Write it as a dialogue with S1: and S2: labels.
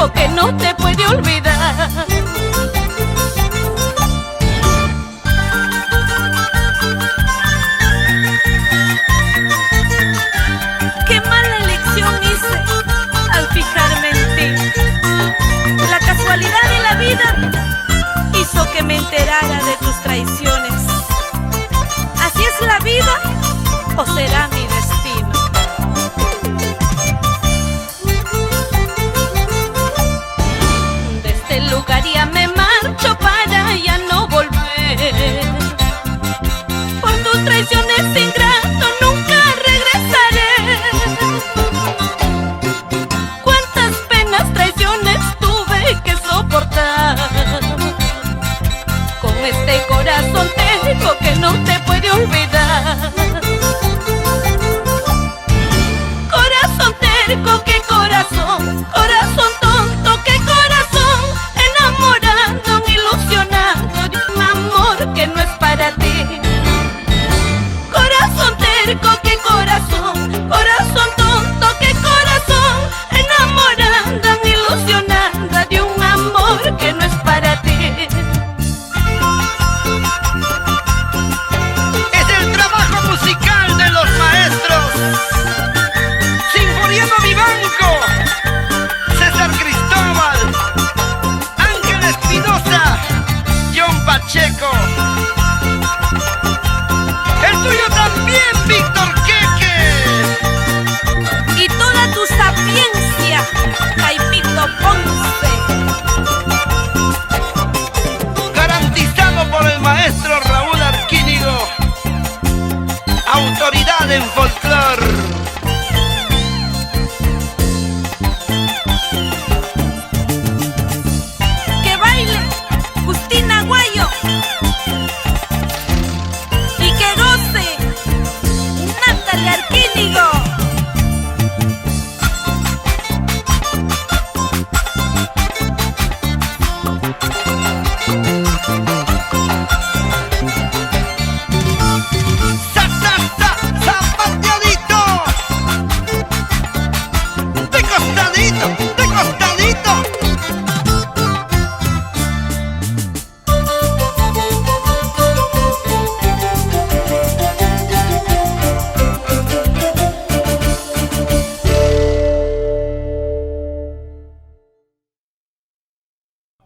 S1: algo que no te puede olvidar. Qué mala elección hice al fijarme en ti. La casualidad de la vida hizo que me enterara de tus traiciones. ¿Así es la vida o será mi destino? De este lugar ya me marcho para ya no volver. Por tus traiciones ingrato nunca regresaré. Cuántas penas, traiciones tuve que soportar. Con este corazón terco que no te puede olvidar. Corazón terco, qué corazón, corazón tonto, qué corazón, enamorado, ilusionado de un amor que no es para ti. Corazón terco, qué corazón, corazón tonto, qué corazón, enamorado, ilusionado de un amor que no es para ti.
S2: Checo, el tuyo también, Víctor Queque,
S1: y toda tu sapiencia, Jaimito Ponce.
S2: garantizado por el maestro Raúl Arquínigo, autoridad en